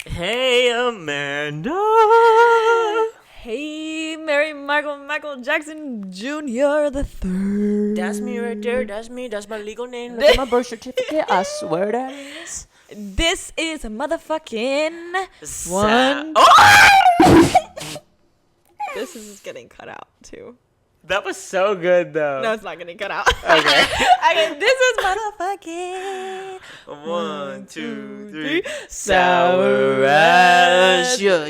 Hey, Amanda. Hey, Mary Michael Jackson Jr. the third. That's me right there. That's me. That's my legal name. Look at my birth certificate. I swear that is. This is a motherfucking One. This is getting cut out too. That was so good, though. No, it's not getting cut out. Okay. Okay, this is motherfucking 1, 2, 3. Sour ass. ass. Yeah.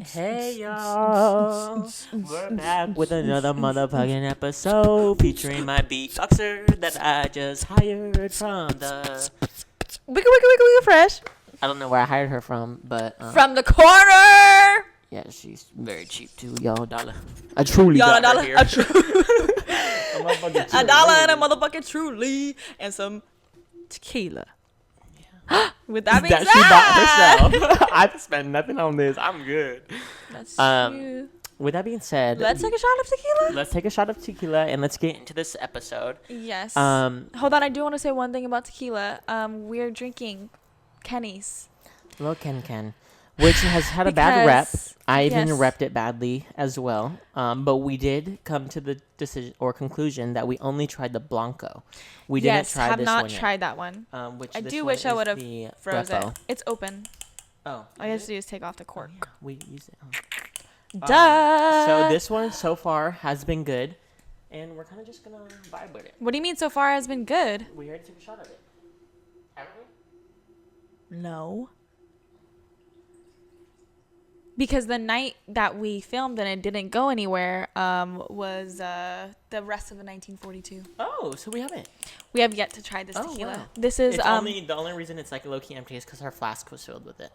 Hey, y'all. We're back with another motherfucking episode featuring my beatboxer that I just hired from the... Wicka fresh. I don't know where I hired her from, but... From the corner. Yeah, she's very cheap too, y'all. $1. I truly Y'all, got a her here. $1 and a motherfucking truly and some tequila. Yeah. With that being said, she bought herself. I've spent nothing on this. I'm good. That's true. With that being said, let's take a shot of tequila. Let's take a shot of tequila and let's get into this episode. Yes. Hold on, I do want to say one thing about tequila. We're drinking Kenny's. Little Ken. Which has had a bad rep. I even repped it badly as well. But we did come to the decision or conclusion that we only tried the Blanco. We didn't try this one. Have not tried that one. Which I do wish I would have froze it. It's open. Oh. All I have to do is take off the cork. Oh, yeah. We use it. Duh. So this one so far has been good. And we're kind of just going to vibe with it. What do you mean so far has been good? We already took a shot of it. Haven't we? No. Because the night that we filmed and it didn't go anywhere was the rest of the 1942. Oh, so we haven't. We have yet to try this tequila. Wow. This is the only reason it's like low-key empty is because our flask was filled with it.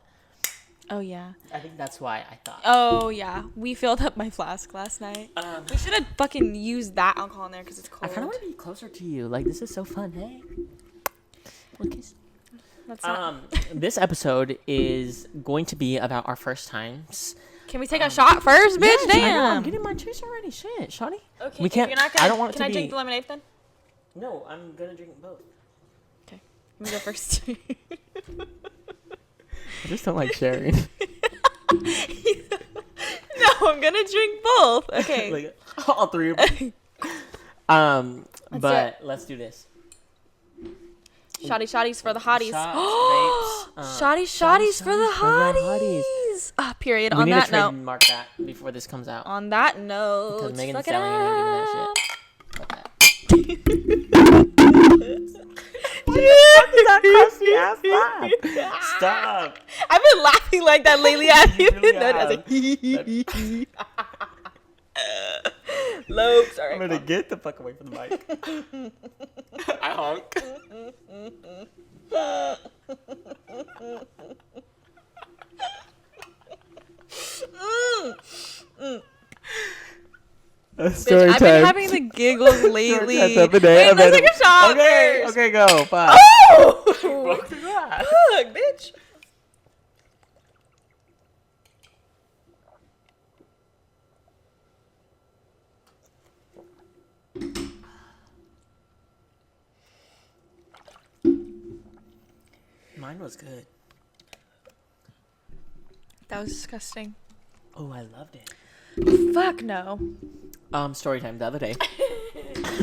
Oh, yeah. I think that's why I thought. Oh, yeah. We filled up my flask last night. We should have fucking used that alcohol in there because it's cold. I kind of want to be closer to you. Like, this is so fun, hey? Look, this episode is going to be about our first times. Can we take a shot first, bitch? Yes, Damn. I'm getting my juice already. Shit, shawty. Okay, we can't. You're not gonna, I don't want it to be. Can I drink the lemonade then? No, I'm gonna drink both. Okay, let me go first. I just don't like sharing. No, I'm gonna drink both. Okay. Like, all three of them. Let's do this. Shotties for the hotties. Shotties for the hotties. Period. We on need that to note. trademark that before this comes out. On that note. Because Megan's fuck it selling it and giving that up. shit. Fuck that. That crusty ass laugh. Stop. I've been laughing like that lately. I even know that. Low. Sorry. I'm gonna get the fuck away from the mic. I honk. Story I've been having the giggles lately. Wait, let's take a shot first. Okay, go. Bye. Oh! Fuck, bitch. Mine was good. That was disgusting. Oh, I loved it. Fuck no. Story time. The other day,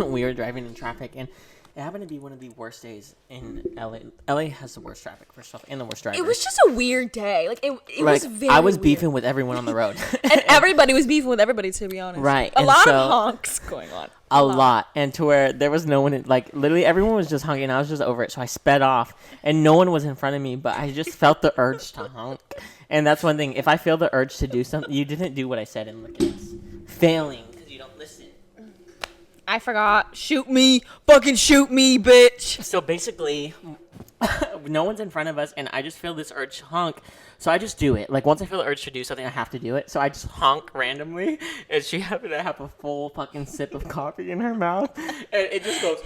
we were driving in traffic, and it happened to be one of the worst days in LA. LA has the worst traffic, first off, and the worst drivers. It was just a weird day. Like, it was very I was weird. beefing with everyone on the road. And everybody was beefing with everybody, to be honest. Right. A lot of honks going on. A lot. And to where there was no one, like, literally everyone was just honking. I was just over it. So I sped off, and no one was in front of me, but I just felt the urge to honk. And that's one thing. If I feel the urge to do something, you didn't do what I said, and look at us. Failing because you don't listen. I forgot. Shoot me. Fucking shoot me, bitch. So basically, no one's in front of us, and I just feel this urge to honk. So I just do it. Like, once I feel the urge to do something, I have to do it. So I just honk randomly, and she happened to have a full fucking sip of coffee in her mouth, and it just goes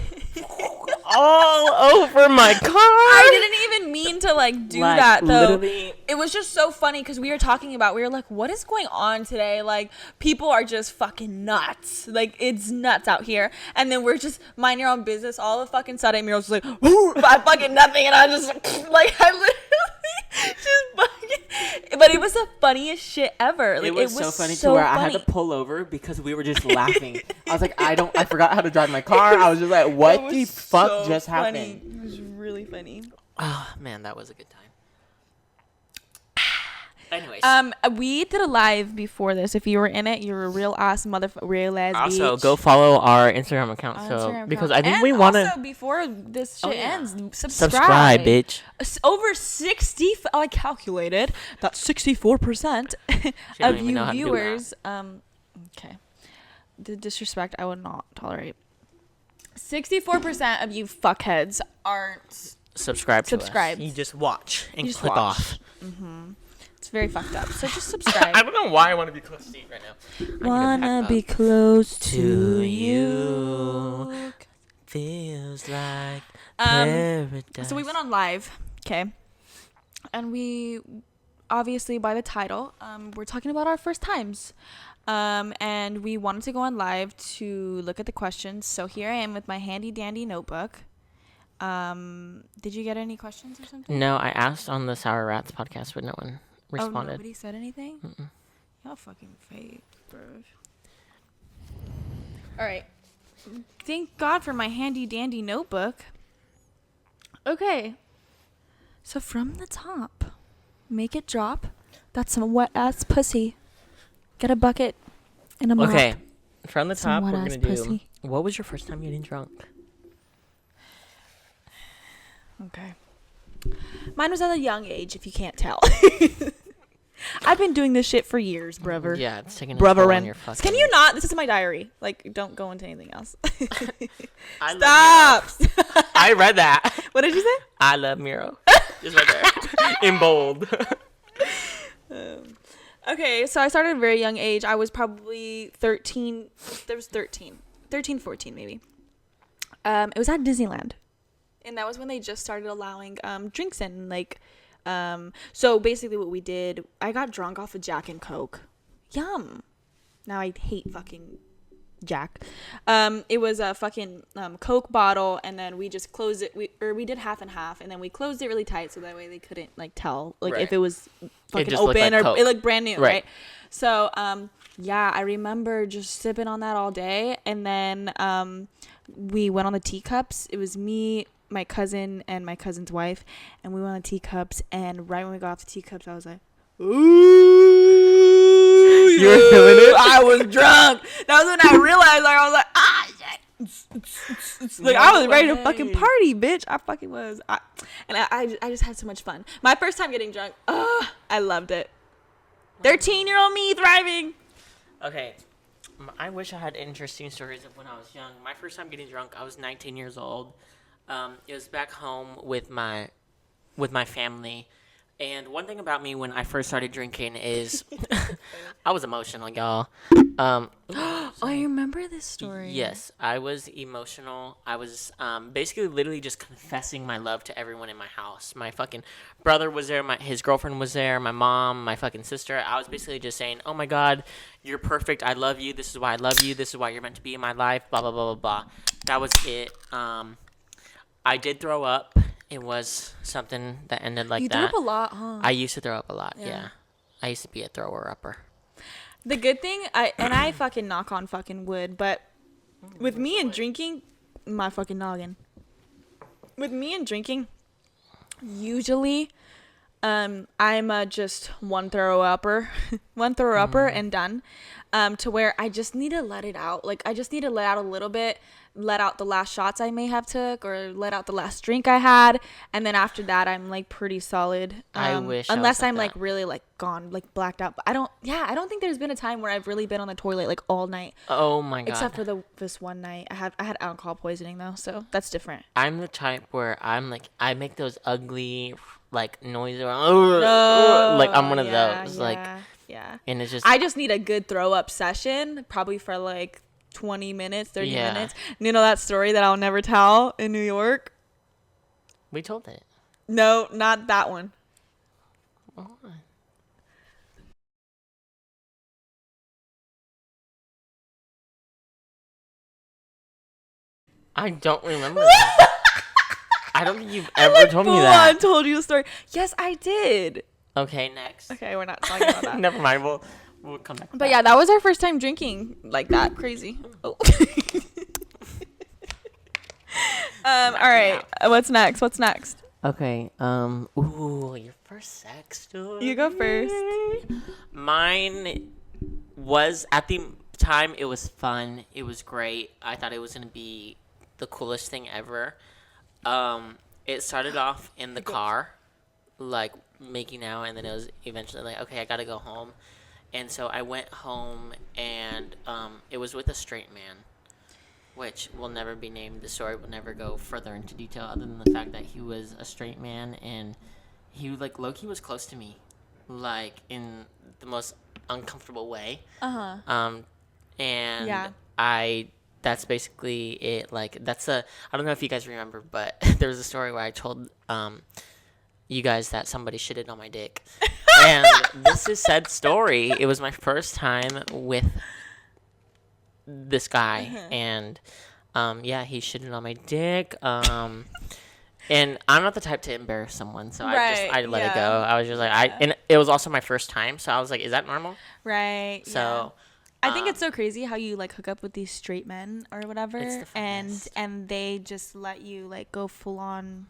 all over my car. I didn't even mean to, like, do that, though. Literally. It was just so funny because we were like, what is going on today? Like, people are just fucking nuts. Like, it's nuts out here. And then we're just minding your own business. All of a fucking sudden, Muriel's just like, I fucking nothing. And I just, like, I literally But it was the funniest shit ever. Like, it was so funny to where I had to pull over because we were just laughing. I was like, I forgot how to drive my car. I was just like, what the fuck just happened? It was really funny. Oh man, that was a good time. Anyways, we did a live before this. If you were in it, you're a real ass real ass also bitch. go follow our Instagram account. Because I think we want to. Also, before this shit ends, subscribe, bitch. Over 60. I calculated that 64% of you viewers. Okay, the disrespect I would not tolerate. 64% of you fuckheads aren't subscribed. Subscribed. You just watch and just click watch. off. Mm-hmm. It's very fucked up. So just subscribe. I don't know why I want to be close to you right now. Wanna be close to you. Feels like paradise. So we went on live, okay, and we obviously by the title, we're talking about our first times, and we wanted to go on live to look at the questions. So here I am with my handy dandy notebook. Did you get any questions or something? No, I asked on the Sour Rats podcast, but no one responded. Oh, nobody said anything? Mm-mm. Y'all fucking fake, bro. All right. Thank God for my handy dandy notebook. Okay. So from the top, make it drop. That's some wet ass pussy. Get a bucket and a mop. Okay. From the Some top, we're wet-ass going to do, pussy. what was your first time getting drunk? Okay. Mine was at a young age, if you can't tell. I've been doing this shit for years, brother. Yeah, it's taking a Brother, toll on your fucking... Can you not? This is my diary. Like, don't go into anything else. Stop! Stop! I read that. What did you say? I love Miro. Just right there. In bold. Okay, so I started at a very young age. I was probably 13. There was 13, 14 maybe. It was at Disneyland. And that was when they just started allowing drinks in, like, so basically what we did, I got drunk off of Jack and Coke. Yum. Now I hate fucking Jack. It was a fucking Coke bottle, and then we just closed it. We did half and half, and then we closed it really tight so that way they couldn't like tell like if it was fucking open or Coke. It looked brand new, right? So yeah, I remember just sipping on that all day, and then we went on the teacups. It was me, my cousin, and my cousin's wife, and we went on the teacups. And right when we got off the teacups, I was like, ooh, you were feeling it? I was drunk. That was when I realized, like, I was like, ah, shit. Like, I was ready to fucking party, bitch. I fucking was. I just had so much fun. My first time getting drunk, I loved it. 13-year-old me thriving. Okay. I wish I had interesting stories of when I was young. My first time getting drunk, I was 19 years old. It was back home with my family. And one thing about me when I first started drinking is I was emotional, y'all. I remember this story. Yes, I was emotional. I was basically literally just confessing my love to everyone in my house. My fucking brother was there. His girlfriend was there. My mom, my fucking sister. I was basically just saying, oh my God, you're perfect. I love you. This is why I love you. This is why you're meant to be in my life. Blah, blah, blah, blah, blah. That was it. I did throw up. It was something that ended like that. You threw up a lot, huh? I used to throw up a lot, yeah. I used to be a thrower-upper. The good thing, I fucking knock on fucking wood, but with me and drinking, my fucking noggin. With me and drinking, usually, I'm just one throw-upper, and done. To where I just need to let it out. Like, I just need to let out a little bit, let out the last shots I may have took, or let out the last drink I had, and then after that, I'm, like, pretty solid. I wish unless I'm, like like, really, like, gone, like, blacked out. But I don't think there's been a time where I've really been on the toilet, like, all night. Oh, my God. Except for this one night. I had alcohol poisoning, though, so that's different. I'm the type where I'm, like, I make those ugly, like, noises. Like, I'm one of those. Like, yeah. And it's just... I just need a good throw-up session, probably for, like, 20 minutes, 30 minutes. You know that story that I'll never tell in New York? We told it. No, not that one. Oh. I don't remember that. I don't think you've ever told me that. I told you the story. Yes, I did. Okay, next. Okay, we're not talking about that. Never mind. We'll come back. But yeah, that was our first time drinking like that. Crazy. Oh. All right. What's next? Okay. Ooh, your first sex story. You go first. Mine was, at the time, it was fun. It was great. I thought it was gonna be the coolest thing ever. It started off in the car, like making out, and then it was eventually like, okay, I gotta go home. And so I went home, and it was with a straight man, which will never be named. The story will never go further into detail other than the fact that he was a straight man, and he, like, low-key was close to me, like, in the most uncomfortable way. And Yeah. that's basically it. Like, I don't know if you guys remember, but there was a story where I told you guys that somebody shitted on my dick. And this is said story. It was my first time with this guy, and yeah, he shitted on my dick. And I'm not the type to embarrass someone, so I let it go. I was just like, and it was also my first time, so I was like, is that normal? Right. So I think it's so crazy how you like hook up with these straight men or whatever, It's the funnest. and they just let you like go full on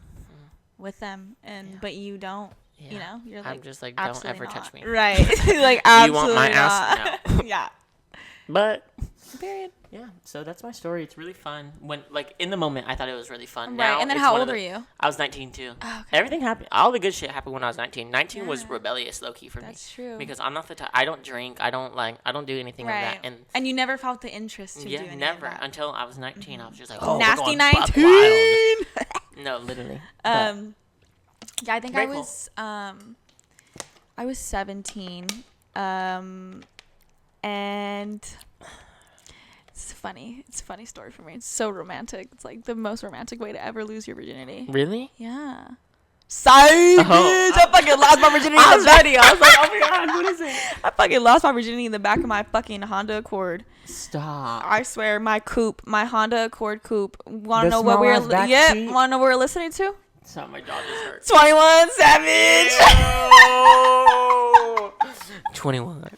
with them, but you don't. yeah. You know, you're like, I'm just like, don't absolutely ever not. touch me. Right. Like, absolutely You want my not. ass? No. Yeah. But Period. yeah, so that's my story. It's really fun. When, like, in the moment, I thought it was really fun. Right. Now, And then it's how one of old the- are you? I was 19 too. Oh, okay. Everything happened. All the good shit happened when I was 19. 19 was Yeah. rebellious, low key for me. That's true. Because I'm not the type. I don't drink. I don't do anything like Right. that. And you never felt the interest to do Yeah, any of never that. until I was 19. I was just like, oh, we're Nasty going buck 19. wild. No, literally. But Yeah, I think Very I was 17. And it's funny. It's a funny story for me. It's so romantic. It's like the most romantic way to ever lose your virginity. really? Yeah. Side bitch. I fucking lost my virginity I in was the back. ready. I was like, oh my god, what is it? I fucking lost my virginity in the back of my fucking Honda Accord. Stop. I swear, my Honda Accord coupe. Want to The know what we were? small-ass back Yeah. seat? Want to know what we're listening to? So my jaw just hurt. 21 Savage. Ew. 21.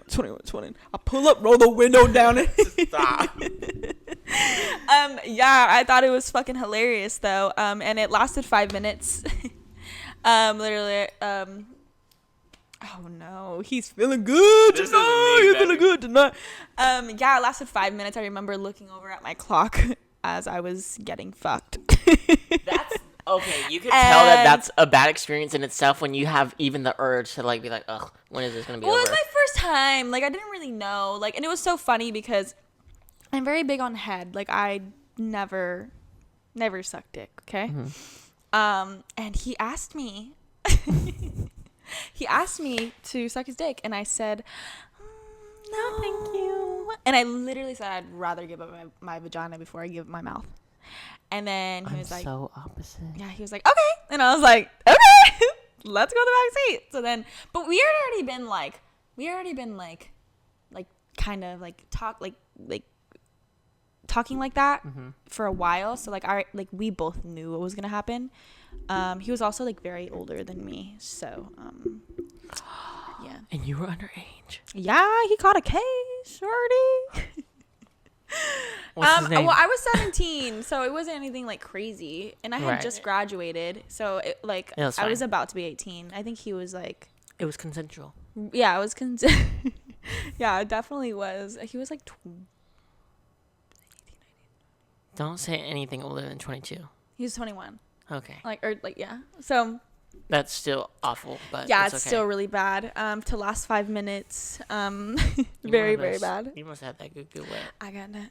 21. I pull up, roll the window down. Stop. Yeah, I thought it was fucking hilarious though. And it lasted 5 minutes. Literally. Oh no, he's feeling good This tonight. isn't me, He's baby. feeling good tonight. Yeah, it lasted 5 minutes. I remember looking over at my clock as I was getting fucked. That's okay. You can tell that that's a bad experience in itself when you have even the urge to like be like, ugh, when is this gonna be Well, over? it was my first time. Like, I didn't really know. Like, and it was so funny because I'm very big on head. Like, I never sucked dick. Okay. Mm-hmm. And he asked me. He asked me to suck his dick, and I said, "No, thank you." And I literally said I'd rather give up my vagina before I give up my mouth. And then he was like, so opposite. yeah, he was like, okay. And I was like, okay, let's go to the back seat. So then, but we had already been like, kind of like talking like that for a while. So like, we both knew what was going to happen. He was also like very older than me. So, yeah. And you were underage. Yeah, he caught a case, shorty. What's his name? Well, I was 17, so it wasn't anything like crazy, and I had Right. just graduated, so it, like Yeah, that's I was fine. about to be 18. I think he was like, It was consensual. yeah, I was yeah, it definitely was. He was like 18, 19. Don't say anything older than 22. He was 21. Okay. Yeah. So That's still awful, but yeah, it's it's okay. still really bad. To last 5 minutes, You very must very have- bad. You must have that good wet. I got that.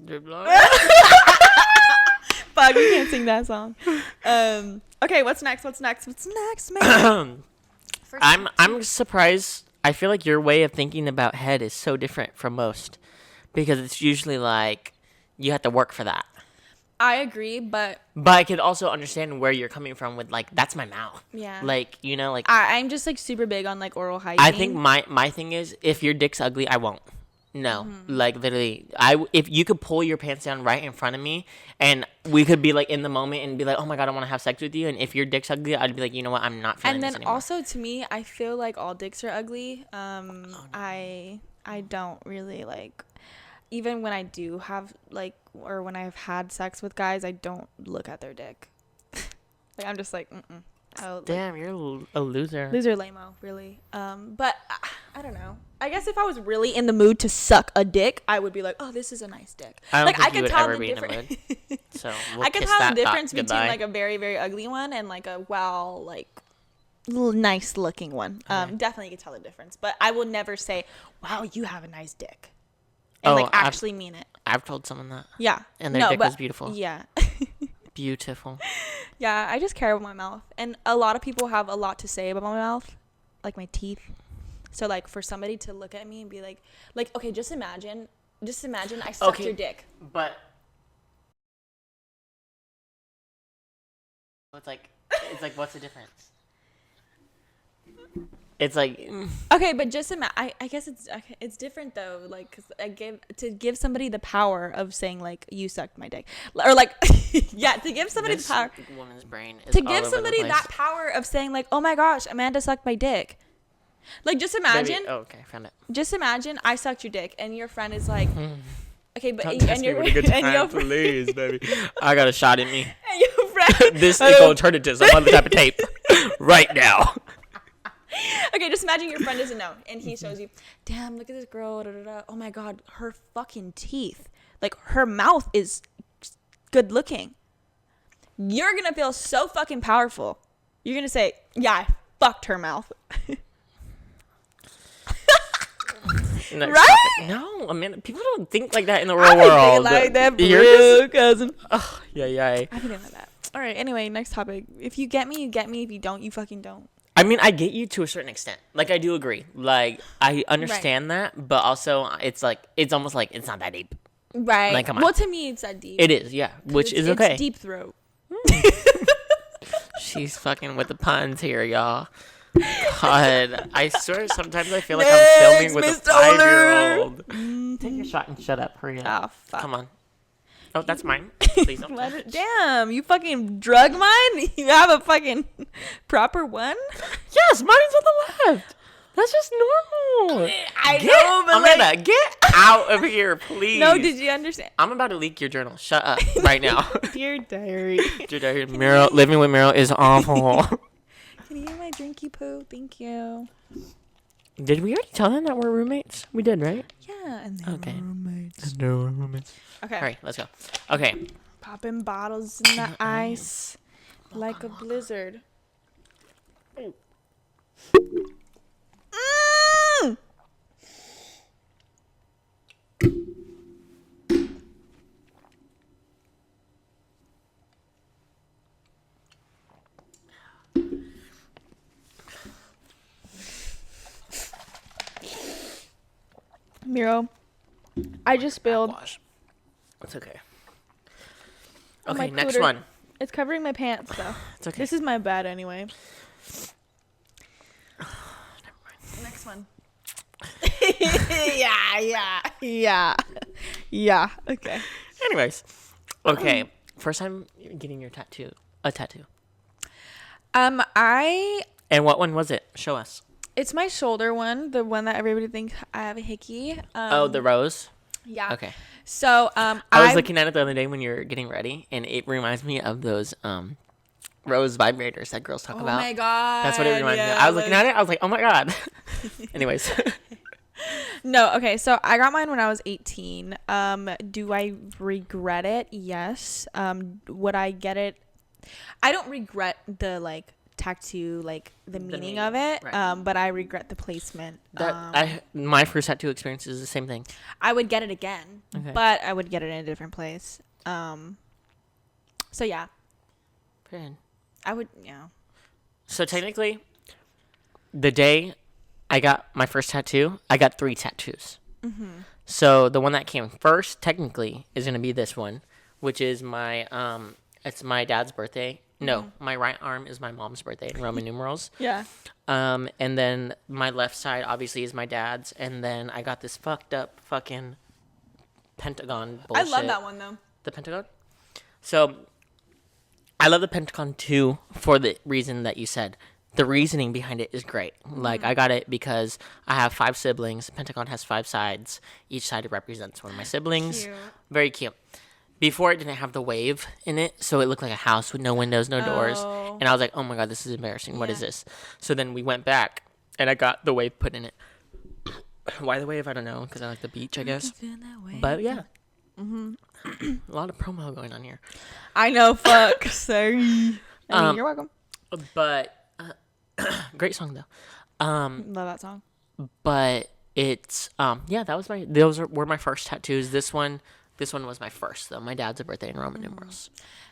Dribble. Fuck, we can't sing that song. Okay, what's next, man? I'm surprised. I feel like your way of thinking about head is so different from most, because it's usually like you have to work for that. I agree, but But I could also understand where you're coming from with like, that's my mouth. yeah, Like, you know, like I'm just like super big on like oral hygiene. I think my thing is, if your dick's ugly, I won't. No, like literally, if you could pull your pants down right in front of me, and we could be like in the moment and be like, oh my god, I want to have sex with you, and if your dick's ugly, I'd be like, you know what, I'm not feeling this anymore. And then also to me, I feel like all dicks are ugly. I don't really like, even when I do have like, or when I've had sex with guys, I don't look at their dick. Like I'm just like, oh, damn, like, you're a loser. Loser lame-o, really. But I don't know. I guess if I was really in the mood to suck a dick, I would be like, oh, this is a nice dick. I don't like think I you could would tell ever the be in a difference. mood. So we'll I could kiss tell that the difference thought between goodbye. like a very, very ugly one and like a like nice looking one. Okay. Definitely could tell the difference. But I will never say, wow, you have a nice dick. And like actually mean it. I've told someone that. Yeah. And their dick was beautiful. Yeah. Beautiful. Yeah, I just care about my mouth. And a lot of people have a lot to say about my mouth, like my teeth. So like for somebody to look at me and be like okay, just imagine I sucked your dick. But it's like what's the difference? It's like okay, but just I guess it's different though, like cuz to give somebody the power of saying like you sucked my dick, or like yeah, to give somebody the power. Woman's brain is To all give over somebody the place. that power of saying like, "Oh my gosh, Amanda sucked my dick." Like just imagine. Baby. Oh, okay, found it. Just imagine I sucked your dick and your friend is like, okay, but Don't test me with a good time, please, baby. I got a shot in me. And your friend. This is alternatives. I'm on the type of tape right now. Okay, just imagine your friend doesn't know, and he shows you, damn, look at this girl, da, da, da. Oh my god, her fucking teeth, like her mouth is good looking. You're gonna feel so fucking powerful. You're gonna say, yeah, I fucked her mouth. Next right? topic. No, I mean, people don't think like that in the real world. Like that, You're bro, cousin. Oh, yeah. I think like that. All right. Anyway, next topic. If you get me, you get me. If you don't, you fucking don't. I mean, I get you to a certain extent. Like, I do agree. Like, I understand that, but also, it's like, it's almost like it's not that deep. Right. Like, come on. Well, to me, it's that deep. It is, yeah. Which is okay. It's deep throat. She's fucking with the puns here, y'all. God, I swear sometimes I feel like I'm filming with a 5-year-old. Take your shot and shut up. Hurry up. Oh, fuck. Come on. Oh, that's mine. Please don't. Damn, you fucking drug mine? You have a fucking proper one? Yes, mine's on the left. That's just normal. I know, but Amanda, get out of here, please. No, did you understand? I'm about to leak your journal. Shut up right now. Dear diary. Dear diary, Meryl, living with Meryl is awful. Can you get my drinky poo? Thank you. Did we already tell them that we're roommates? We did, right? Yeah, and then Okay. roommates. No, we're roommates. Okay. All right, let's go. Okay. Popping bottles in the ice like a blizzard. Mm! Miro, I just spilled. It's okay. on my Okay, next cooter. one. It's covering my pants though. It's okay. This is my bad anyway. Next one. Yeah. Okay. Anyways. Okay. First time you're getting your tattoo. A tattoo. And what one was it? Show us. it's my shoulder one, the one that everybody thinks I have a hickey. The rose? Yeah. Okay. So I was looking at it the other day when you were getting ready, and it reminds me of those rose vibrators that girls talk about. Oh my god. That's what it reminds me of. I was looking at it, I was like, oh my god. Anyways. No, okay, so I got mine when I was 18. Do I regret it? Yes. Would I get it? I don't regret the like tattoo, like the meaning of it. Right. But I regret the placement. My first tattoo experience is the same thing. I would get it again, Okay. but I would get it in a different place. So yeah, Good. I would, yeah. So technically, the day I got my first tattoo, I got 3 tattoos. Mm-hmm. So the one that came first, technically, is gonna be this one, which is my it's my dad's birthday No, my right arm is my mom's birthday in Roman numerals. Yeah. And then my left side obviously is my dad's, and then I got this fucked up fucking pentagon bullshit. I love that one though. The pentagon. So I love the pentagon too for the reason that you said. The reasoning behind it is great. Like I got it because I have 5 siblings. Pentagon has 5 sides. Each side represents one of my siblings. Cute. Very cute. Before it didn't have the wave in it, so it looked like a house with no windows, no doors. Oh. And I was like, oh my god, this is embarrassing. What is Yeah. this? So then we went back, and I got the wave put in it. Why the wave? I don't know, because I like the beach, I guess. But yeah. A lot of promo going on here. I know, fuck. Sorry. I mean, you're welcome. But, great song though. Love that song. But it's, yeah, were my first tattoos. This one was my first though. My dad's a birthday in Roman numerals.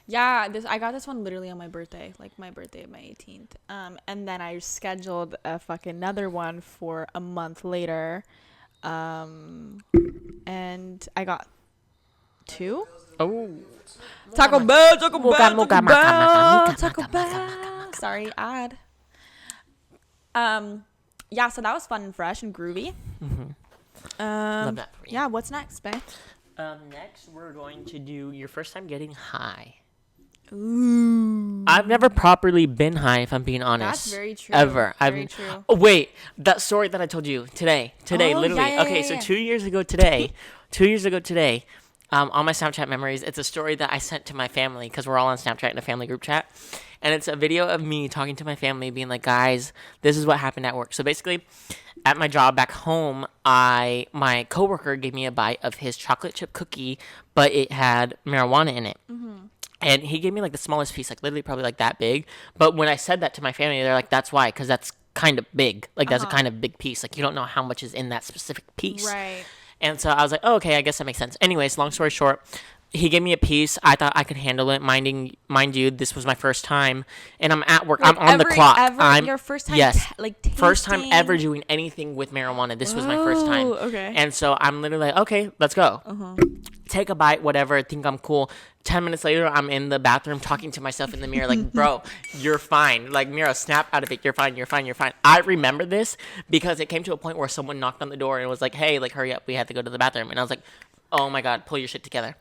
Yeah, I got this one literally on my birthday, like my birthday of my 18th. And then I scheduled a fucking another one for a month later. And I got 2. Oh. Taco Bell. Sorry, ad. Yeah, so that was fun and fresh and groovy. Love that for you. Yeah, what's next, babe? Next, we're going to do your first time getting high. Ooh. I've never properly been high, if I'm being honest. That's very true. Ever. Very true. Oh, wait. That story that I told you today, Oh, literally. yeah, Okay, yeah, so yeah. 2 years ago today, on my Snapchat memories, it's a story that I sent to my family because we're all on Snapchat in a family group chat. And it's a video of me talking to my family, being like, guys, this is what happened at work. So basically, at my job back home, my coworker gave me a bite of his chocolate chip cookie, but it had marijuana in it. And he gave me like the smallest piece, like literally probably like that big. But when I said that to my family, they're like, that's why, because that's kind of big. Like that's a kind of big piece. Like you don't know how much is in that specific piece. Right. And so I was like, oh, okay, I guess that makes sense. Anyways, long story short, he gave me a piece. I thought I could handle it. Mind you, this was my first time, and I'm at work. Like I'm on the clock. I'm your first time, yes, first time tasting? ever doing anything with marijuana. This was my first time. Ooh, okay. And so I'm literally like, okay, let's go. Take a bite, whatever. Think I'm cool. 10 minutes later, I'm in the bathroom talking to myself in the mirror, like, bro, you're fine. Like, Mira, snap out of it. You're fine. You're fine. You're fine. I remember this because it came to a point where someone knocked on the door and was like, hey, like, hurry up. We have to go to the bathroom. And I was like, oh my God, pull your shit together.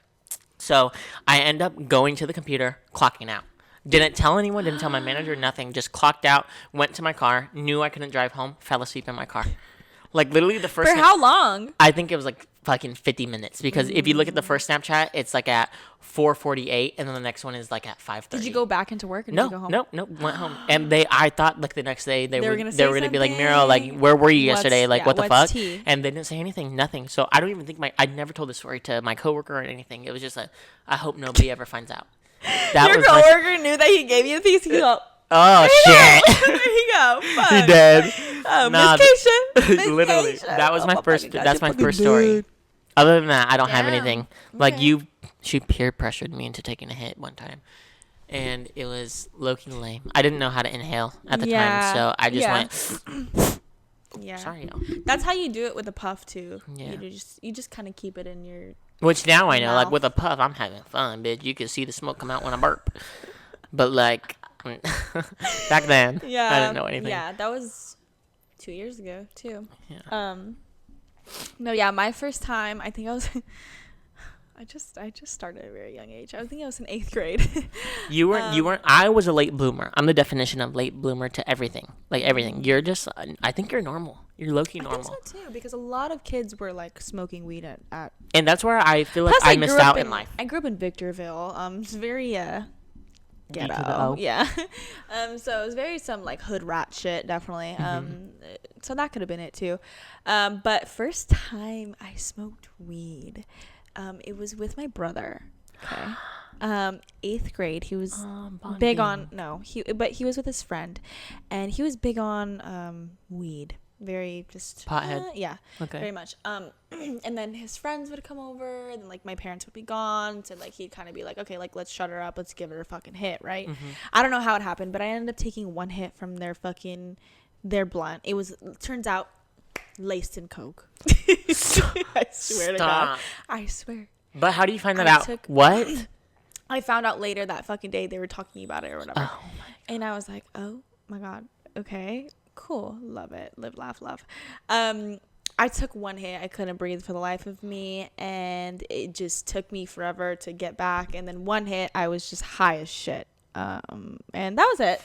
So I end up going to the computer, clocking out. Didn't tell anyone, didn't tell my manager, nothing. Just clocked out, went to my car, knew I couldn't drive home, fell asleep in my car. Like, literally the first... For how long? I think it was like fucking 50 minutes because if you look at the first Snapchat, it's like at 4:48 and then the next one is like at 5:30. Did you go back into work or did No, you go home? no, went home. And I thought like the next day they were gonna gonna be like, Miro, like, something. where were you yesterday? Like, what the what's fuck? tea? And they didn't say anything, nothing. So I don't even think I never told the story to my coworker or anything. It was just I hope nobody ever finds out. That Your was my- coworker knew that he gave you a piece. He go, Oh shit. there you go. Fuck. He did. Oh, Nah, Miss Keisha. Literally, that was my first. That's my first story. Other than that, I don't have Damn. anything. Like Okay. she peer pressured me into taking a hit one time, and it was low-key lame. I didn't know how to inhale at the time, so I just went. Yeah. Sorry, y'all. That's how you do it with a puff too. Yeah. You just kind of keep it in your. Which now I know, like Mouth. with a puff, I'm having fun, bitch. You can see the smoke come out when I burp. But like back then, Yeah. I didn't know anything. Yeah, that was 2 years ago too. Yeah. No, yeah, my first time, I think I was. I just started at a very young age. I think I was in 8th grade. You weren't. I was a late bloomer. I'm the definition of late bloomer to everything. Like everything. You're just. I think you're normal. You're low key normal. I think so too, because a lot of kids were like smoking weed at. And that's where I feel like Plus, I missed grew up out in life. I grew up in Victorville. It's very D to the ghetto. O. Yeah. So it was very some like hood rat shit, definitely. So that could have been it too. But first time I smoked weed, it was with my brother. Okay. 8th grade. He was big on but he was with his friend, and he was big on weed. Very just Pothead? Yeah. Okay. Very much. And then his friends would come over, and like my parents would be gone, so like he'd kind of be like, okay, like let's shut her up, let's give her a fucking hit, right? I don't know how it happened, but I ended up taking one hit from their blunt. It was, turns out, laced in coke. I swear to God. I swear. But how do you find that I out? took- What? I found out later that fucking day they were talking about it or whatever. Oh And I was like, oh my God. Okay, cool. Love it. Live, laugh, love. I took one hit. I couldn't breathe for the life of me. And it just took me forever to get back. And then one hit, I was just high as shit. And that was it.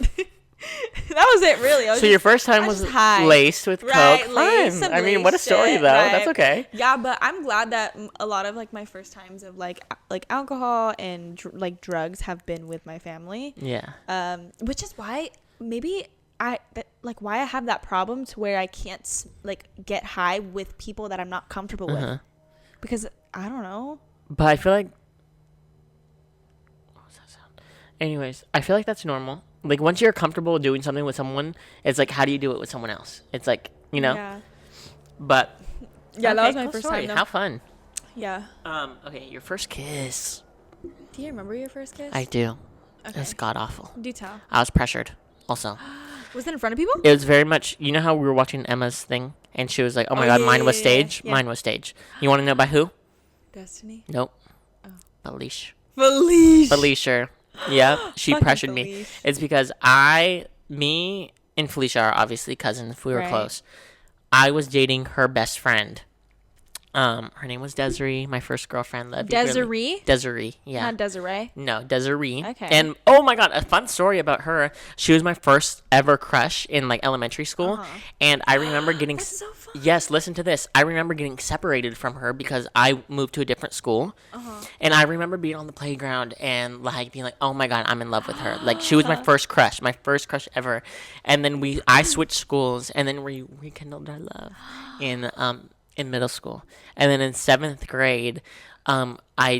That was it, really. So your first time was laced with right, coke. Fun. I mean, what a story, shit, though. right. That's okay. Yeah, but I'm glad that a lot of like my first times of like alcohol and like drugs have been with my family. Yeah. Which is why maybe why I have that problem to where I can't like get high with people that I'm not comfortable with, because I don't know. But I feel like. What was that sound? Anyways, I feel like that's normal. Like, once you're comfortable doing something with someone, it's like, how do you do it with someone else? It's like, you know? Yeah. But. Yeah, that was my cool first story. time. Though. How fun. Yeah. Okay, your first kiss. Do you remember your first kiss? I do. Okay. It's god awful. Do tell. I was pressured, also. Was it in front of people? It was very much, you know how we were watching Emma's thing? And she was like, oh my god, mine was stage? Yeah. Mine was stage. You want to know by who? Destiny? Nope. Oh. Felicia. Felicia. Yeah, she pressured me. Felicia. It's because me and Felicia are obviously cousins. We were close. I was dating her best friend. Her name was Desiree, my first girlfriend. Desiree? Desiree, yeah. Not Desiree? No, Desiree. Okay. And, oh my god, a fun story about her. She was my first ever crush in, like, elementary school. And I remember getting... That's so fun. Yes, listen to this. I remember getting separated from her because I moved to a different school. And I remember being on the playground and, like, being like, oh my god, I'm in love with her. Like, she was my first crush ever. And then I switched schools, and then we rekindled our love in middle school. And then in 7th grade,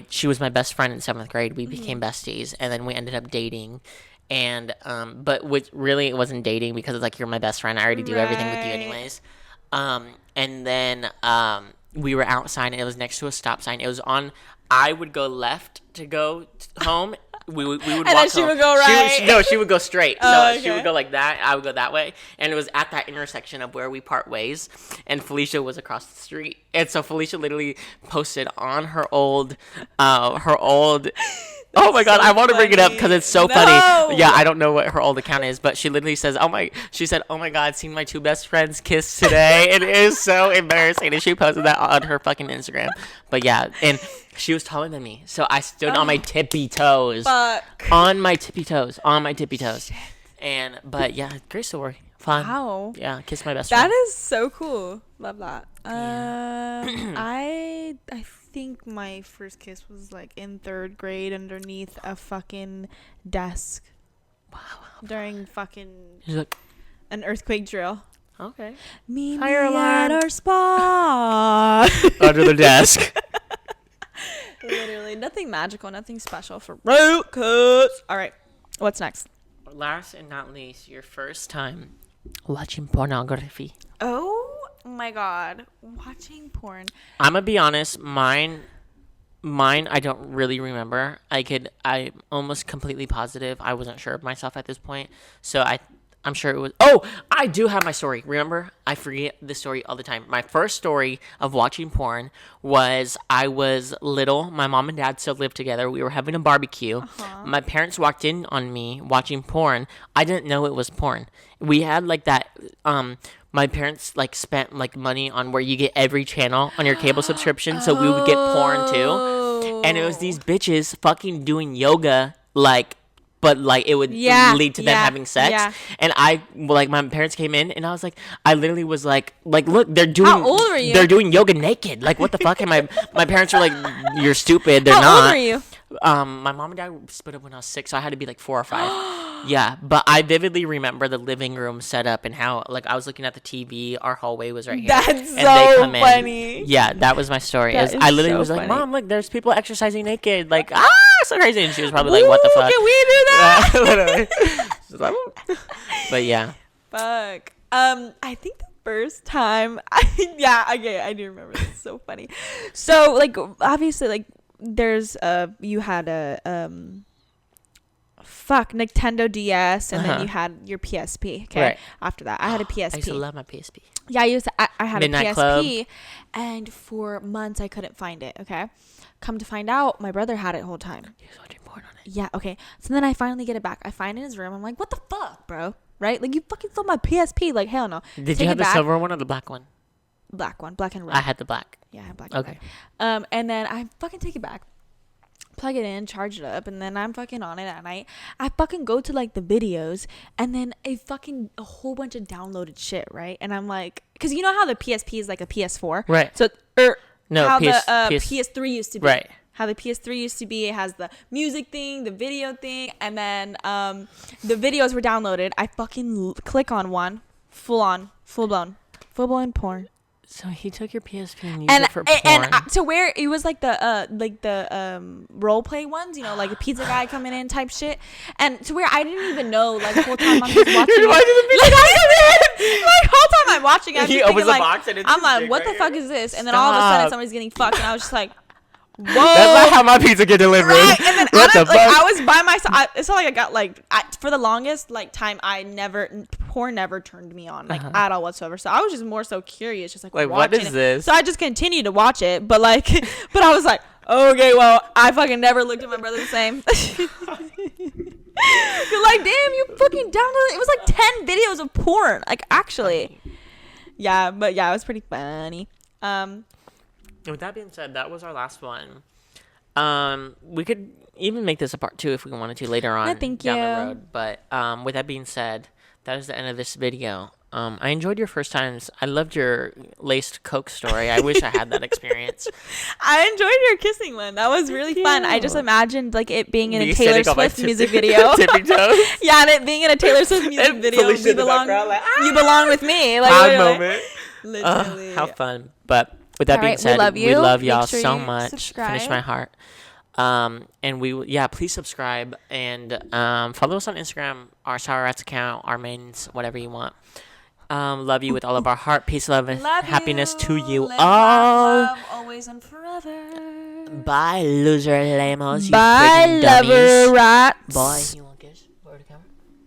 she was my best friend in 7th grade. We became besties, and then we ended up dating. And but really it wasn't dating, because it's like, you're my best friend, I already do everything with you anyways. And then we were outside, and it was next to a stop sign. It was on. I would go left to go home. We would walk and then she home. Would go right. She would go straight. Okay. She would go like that. I would go that way. And it was at that intersection of where we part ways. And Felicia was across the street. And so Felicia literally posted on her old. Oh my god, I want to bring it up because it's so funny. Yeah, I don't know what her old account is, but she literally says, she said, oh my god, seen my two best friends kiss today. It is so embarrassing. And she posted that on her fucking Instagram. But yeah, and she was taller than me. So I stood on my tippy toes. Fuck. On my tippy toes. Shit. But yeah, great story. Fun. Wow. Yeah, kiss my best friend. That is so cool. Love that. Yeah. I think my first kiss was like in 3rd grade underneath a fucking desk. Wow. During fucking Like, an earthquake drill. okay. Meet Fire me alarm. at our spot. Under the desk. Literally, nothing magical, nothing special for road cuts. All right, what's next? Last and not least, your first time watching pornography. Oh my god, watching porn. I'm gonna be honest, mine I don't really remember. I'm almost completely positive I wasn't sure of myself at this point. So I'm sure it was. Oh, I do have my story. Remember? I forget the story all the time. My first story of watching porn was I was little. My mom and dad still lived together. We were having a barbecue. My parents walked in on me watching porn. I didn't know it was porn. We had like that. My parents like spent like money on where you get every channel on your cable subscription, so we would get porn too. And it was these bitches fucking doing yoga, but it would lead to them having sex. Yeah. And my parents came in, and I was like, I literally was like, look, they're doing. How old were you? They're doing yoga naked. Like, what the fuck? And my parents were like, you're stupid. They're not. How old were you? My mom and dad split up when I was 6, so I had to be like 4 or 5. Yeah, but I vividly remember the living room setup and how I was looking at the TV. Our hallway was right here. That's and so they come funny. In. Yeah, that was my story. I literally was like, Mom, look, there's people exercising naked. Like, so crazy. And she was probably like, what the fuck? Can we do that? Literally. But yeah. Fuck. I think the first time I do remember this. It's so funny. So obviously there's you had a Nintendo DS, and then you had your PSP. Okay, Right. After that, I had a PSP. I used to love my PSP. Yeah, I had Midnight a PSP, Club. and for months I couldn't find it. Okay, come to find out, my brother had it the whole time. He was watching porn on it. Yeah, okay. So then I finally get it back. I find it in his room. I'm like, what the fuck, bro? Right? Like, you fucking stole my PSP. Like, hell no. Did Take you it have the back. silver one or the black one? Black one, black and red. I had the black. Yeah, I had black. Okay. And red. And then I fucking take it back, plug it in, charge it up, and then I'm fucking on it at night. I fucking go to like the videos, and then a whole bunch of downloaded shit, right? And I'm like, because you know how the PSP is like a PS4, Right. So No, how PS, the PS PS3 used to be, Right. How the PS3 used to be, it has the music thing, the video thing, and then the videos were downloaded. I fucking click on one, full blown porn. So he took your PSP and used it for porn. And to where it was like the role play ones, you know, like a pizza guy coming in type shit, and to where I didn't even know like the whole time I'm just watching it. Like whole time I'm watching it, I'm He just opens thinking, the like, box and it's I'm his like, dick what the right fuck here. is this? And then all of a sudden Stop. somebody's getting fucked, and I was just like, whoa. That's not how my pizza get delivered. Right, and then What the fuck? I was by myself. It's not like I got like for the longest like time. Porn never turned me on like at all whatsoever. So I was just more so curious, just like what watching is it. this? So I just continued to watch it, but like, but I was like, okay, well, I fucking never looked at my brother the same. You're like, damn, you fucking downloaded. It was like 10 videos of porn, like actually. Yeah, but yeah, it was pretty funny. And with that being said, that was our last one. We could even make this a part 2 if we wanted to later on thank down you. the road. But with that being said, that is the end of this video. I enjoyed your first times. I loved your laced Coke story. I wish I had that experience. I enjoyed your kissing one. That was really fun. I just imagined like it being in Me a Taylor sitting on my Swift music video. tippy toes. Yeah, and it being in a Taylor Swift music And video. Felicia You in the belong, background, like, you belong with me. Like Proud literally. moment. Literally. How fun. But with that being Alright, we said, love we you. love Make y'all sure so you much. subscribe. Finish my heart. And please subscribe and follow us on Instagram, our Sour Rats account, our mains, whatever you want. Love you with all of our heart, peace, love, and Love happiness you. to you Live, all. love, always and forever. Bye, loser lamos. You Bye, friggin' dummies. lover rats. Bye.